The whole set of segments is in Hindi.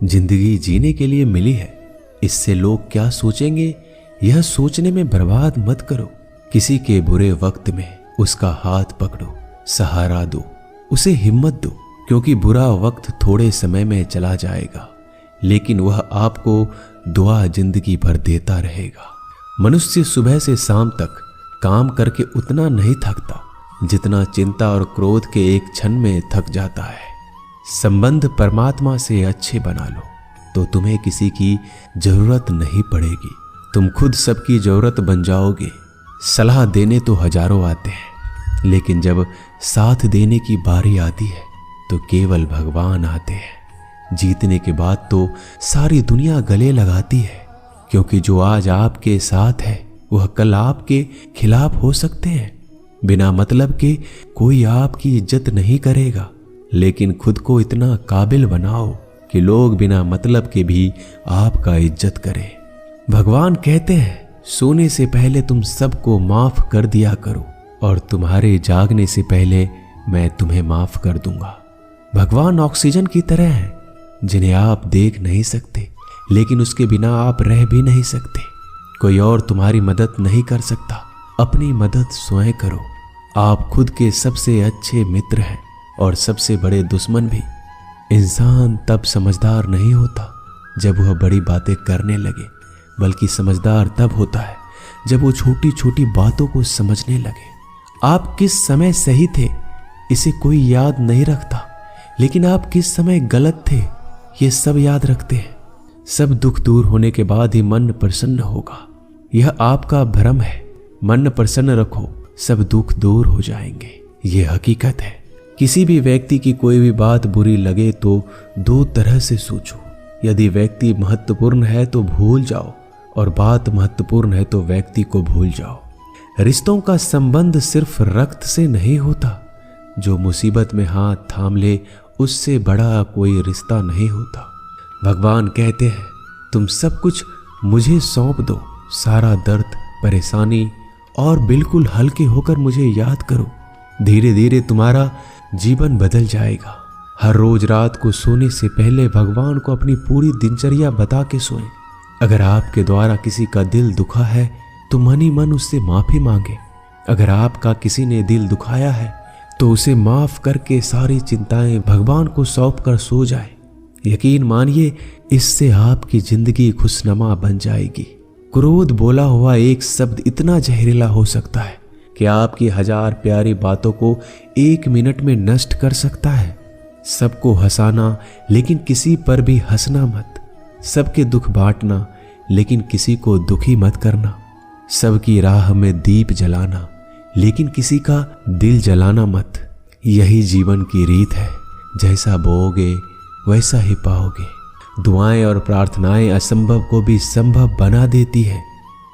जिंदगी जीने के लिए मिली है, इससे लोग क्या सोचेंगे यह सोचने में बर्बाद मत करो। किसी के बुरे वक्त में उसका हाथ पकड़ो, सहारा दो, उसे हिम्मत दो, क्योंकि बुरा वक्त थोड़े समय में चला जाएगा, लेकिन वह आपको दुआ जिंदगी भर देता रहेगा। मनुष्य सुबह से शाम तक काम करके उतना नहीं थकता जितना चिंता और क्रोध के एक क्षण में थक जाता है। संबंध परमात्मा से अच्छे बना लो तो तुम्हें किसी की जरूरत नहीं पड़ेगी, तुम खुद सबकी जरूरत बन जाओगे। सलाह देने तो हजारों आते हैं, लेकिन जब साथ देने की बारी आती है तो केवल भगवान आते हैं। जीतने के बाद तो सारी दुनिया गले लगाती है, क्योंकि जो आज आपके साथ है वह कल आपके खिलाफ हो सकते हैं। बिना मतलब के कोई आपकी इज्जत नहीं करेगा, लेकिन खुद को इतना काबिल बनाओ कि लोग बिना मतलब के भी आपका इज्जत करें। भगवान कहते हैं सोने से पहले तुम सबको माफ कर दिया करो और तुम्हारे जागने से पहले मैं तुम्हें माफ कर दूंगा। भगवान ऑक्सीजन की तरह है जिन्हें आप देख नहीं सकते, लेकिन उसके बिना आप रह भी नहीं सकते। कोई और तुम्हारी मदद नहीं कर सकता, अपनी मदद स्वयं करो। आप खुद के सबसे अच्छे मित्र हैं और सबसे बड़े दुश्मन भी। इंसान तब समझदार नहीं होता जब वह बड़ी बातें करने लगे, बल्कि समझदार तब होता है जब वो छोटी छोटी बातों को समझने लगे। आप किस समय सही थे इसे कोई याद नहीं रखता, लेकिन आप किस समय गलत थे ये सब याद रखते हैं। सब दुख दूर होने के बाद ही मन प्रसन्न होगा, यह आपका भ्रम है। मन प्रसन्न रखो, सब दुख दूर हो जाएंगे, ये हकीकत है। किसी भी व्यक्ति की कोई भी बात बुरी लगे तो दो तरह से सोचो। यदि व्यक्ति महत्वपूर्ण है तो भूल जाओ, और बात महत्वपूर्ण है तो व्यक्ति को भूल जाओ। रिश्तों का संबंध सिर्फ रक्त से नहीं होता, जो मुसीबत में हाथ थाम ले उससे बड़ा कोई रिश्ता नहीं होता। भगवान कहते हैं तुम सब कुछ मुझे सौंप दो, सारा दर्द परेशानी, और बिल्कुल हल्के होकर मुझे याद करो। धीरे धीरे तुम्हारा जीवन बदल जाएगा। हर रोज रात को सोने से पहले भगवान को अपनी पूरी दिनचर्या बता के सोएं। अगर आपके द्वारा किसी का दिल दुखा है तो मन ही मन उससे माफी मांगे। अगर आपका किसी ने दिल दुखाया है तो उसे माफ करके सारी चिंताएं भगवान को सौंप कर सो जाए। यकीन मानिए इससे आपकी जिंदगी खुशनुमा बन जाएगी। क्रोध बोला हुआ एक शब्द इतना जहरीला हो सकता है कि आपकी हजार प्यारी बातों को एक मिनट में नष्ट कर सकता है। सबको हंसाना लेकिन किसी पर भी हंसना मत। सबके दुख बांटना लेकिन किसी को दुखी मत करना। सबकी राह में दीप जलाना लेकिन किसी का दिल जलाना मत। यही जीवन की रीत है, जैसा बोओगे वैसा ही पाओगे। दुआएं और प्रार्थनाएं असंभव को भी संभव बना देती है।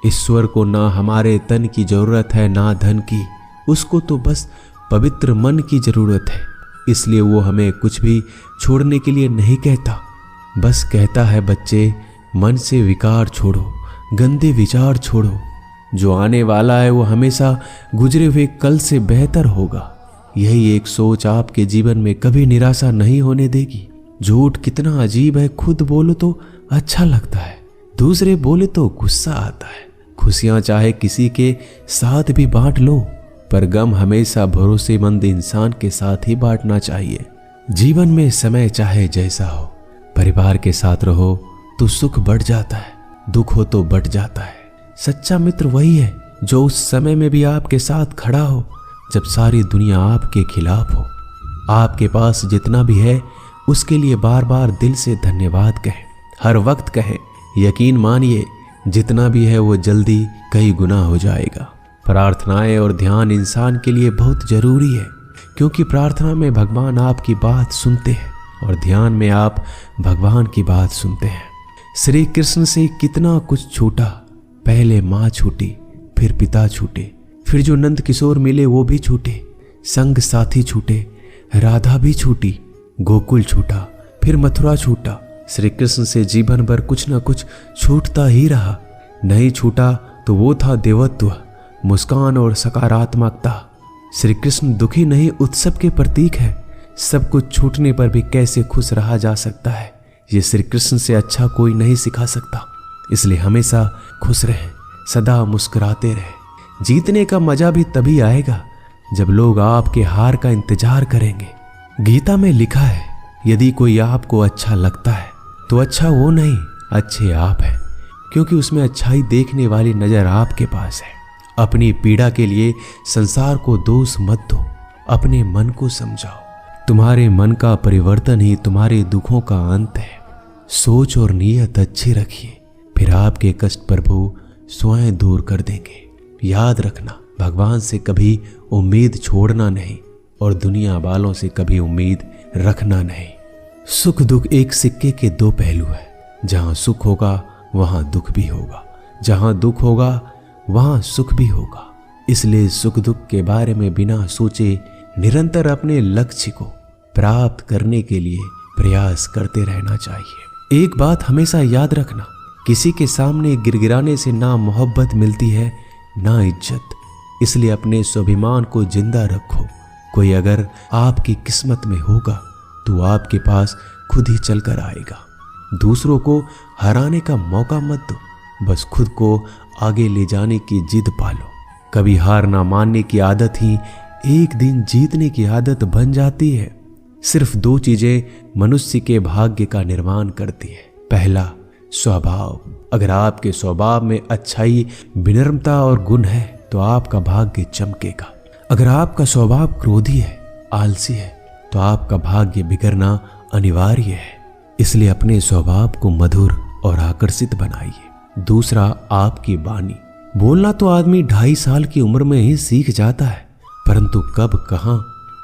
ईश्वर को ना हमारे तन की जरूरत है ना धन की, उसको तो बस पवित्र मन की जरूरत है। इसलिए वो हमें कुछ भी छोड़ने के लिए नहीं कहता, बस कहता है बच्चे मन से विकार छोड़ो, गंदे विचार छोड़ो। जो आने वाला है वो हमेशा गुजरे हुए कल से बेहतर होगा। यही एक सोच आपके जीवन में कभी निराशा नहीं होने देगी। झूठ कितना अजीब है, खुद बोलो तो अच्छा लगता है, दूसरे बोले तो गुस्सा आता है। खुशियां चाहे किसी के साथ भी बांट लो, पर गम हमेशा भरोसेमंद इंसान के साथ ही बांटना चाहिए। जीवन में समय चाहे जैसा हो, परिवार के साथ रहो तो सुख बढ़ जाता है, दुख हो तो बढ़ जाता है। सच्चा मित्र वही है जो उस समय में भी आपके साथ खड़ा हो जब सारी दुनिया आपके खिलाफ हो। आपके पास जितना भी है उसके लिए बार बार दिल से धन्यवाद कहें, हर वक्त कहें। यकीन मानिए जितना भी है वो जल्दी कई गुना हो जाएगा। प्रार्थनाएं और ध्यान इंसान के लिए बहुत जरूरी है, क्योंकि प्रार्थना में भगवान आपकी बात सुनते हैं और ध्यान में आप भगवान की बात सुनते हैं। श्री कृष्ण से कितना कुछ छूटा, पहले माँ छूटी, फिर पिता छूटे, फिर जो नंद किशोर मिले वो भी छूटे, संग साथी छूटे, राधा भी छूटी, गोकुल छूटा, फिर मथुरा छूटा। श्री कृष्ण से जीवन भर कुछ न कुछ छूटता ही रहा। नहीं छूटा तो वो था देवत्व, मुस्कान और सकारात्मकता। श्री कृष्ण दुखी नहीं उत्सव के प्रतीक है। सब कुछ छूटने पर भी कैसे खुश रहा जा सकता है ये श्री कृष्ण से अच्छा कोई नहीं सिखा सकता। इसलिए हमेशा खुश रहें, सदा मुस्कुराते रहें। जीतने का मजा भी तभी आएगा जब लोग आपके हार का इंतजार करेंगे। गीता में लिखा है, यदि कोई आपको अच्छा लगता है तो अच्छा वो नहीं, अच्छे आप हैं, क्योंकि उसमें अच्छाई देखने वाली नजर आपके पास है। अपनी पीड़ा के लिए संसार को दोष मत दो, अपने मन को समझाओ। तुम्हारे मन का परिवर्तन ही तुम्हारे दुखों का अंत है। सोच और नीयत अच्छी रखिए, फिर आपके कष्ट प्रभु स्वयं दूर कर देंगे। याद रखना, भगवान से कभी उम्मीद छोड़ना नहीं और दुनिया वालों से कभी उम्मीद रखना नहीं। सुख दुख एक सिक्के के दो पहलू है। जहां सुख होगा वहां दुख भी होगा, जहां दुख होगा वहां सुख भी होगा। इसलिए सुख दुख के बारे में बिना सोचे निरंतर अपने लक्ष्य को प्राप्त करने के लिए प्रयास करते रहना चाहिए। एक बात हमेशा याद रखना, किसी के सामने गिड़गिड़ाने से ना मोहब्बत मिलती है ना इज्जत। इसलिए अपने स्वाभिमान को जिंदा रखो। कोई अगर आपकी किस्मत में होगा तो आपके पास खुद ही चलकर आएगा। दूसरों को हराने का मौका मत दो, बस खुद को आगे ले जाने की जिद पालो। कभी हार ना मानने की आदत ही एक दिन जीतने की आदत बन जाती है। सिर्फ दो चीजें मनुष्य के भाग्य का निर्माण करती है। पहला, स्वभाव। अगर आपके स्वभाव में अच्छाई, विनम्रता और गुण है तो आपका भाग्य चमकेगा। अगर आपका स्वभाव क्रोधी है, आलसी है, तो आपका भाग्य बिगड़ना अनिवार्य है। इसलिए अपने स्वभाव को मधुर और आकर्षित बनाइए। दूसरा, आपकी वाणी। बोलना तो आदमी 2.5 साल की उम्र में ही सीख जाता है, परंतु कब, कहां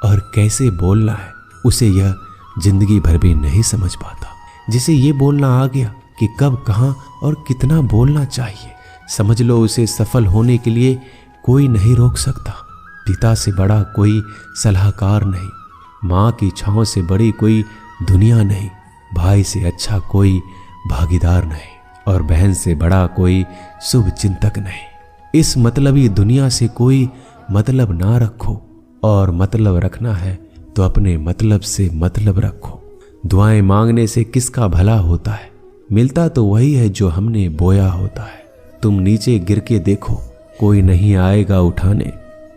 और कैसे बोलना है उसे यह जिंदगी भर भी नहीं समझ पाता। जिसे ये बोलना आ गया कि कब, कहां और कितना बोलना चाहिए, समझ लो उसे सफल होने के लिए कोई नहीं रोक सकता। पिता से बड़ा कोई सलाहकार नहीं, माँ की छांव से बड़ी कोई दुनिया नहीं, भाई से अच्छा कोई भागीदार नहीं और बहन से बड़ा कोई शुभ चिंतक नहीं। इस मतलबी दुनिया से कोई मतलब ना रखो, और मतलब रखना है तो अपने मतलब से मतलब रखो। दुआएं मांगने से किसका भला होता है? मिलता तो वही है जो हमने बोया होता है। तुम नीचे गिर के देखो, कोई नहीं आएगा उठाने।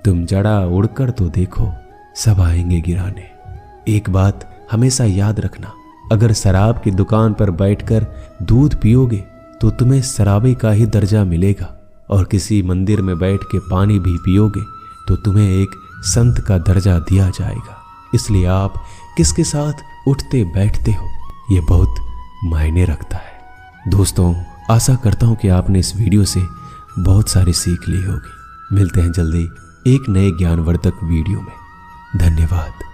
तुम जड़ा उड़कर तो देखो, सब आएंगे गिराने। एक बात हमेशा याद रखना, अगर शराब की दुकान पर बैठकर दूध पियोगे तो तुम्हें शराबी का ही दर्जा मिलेगा, और किसी मंदिर में बैठ के पानी भी पियोगे तो तुम्हें एक संत का दर्जा दिया जाएगा। इसलिए आप किसके साथ उठते बैठते हो ये बहुत मायने रखता है। दोस्तों, आशा करता हूं कि आपने इस वीडियो से बहुत सारी सीख ली होगी। मिलते हैं जल्दी एक नए ज्ञानवर्धक वीडियो में। धन्यवाद।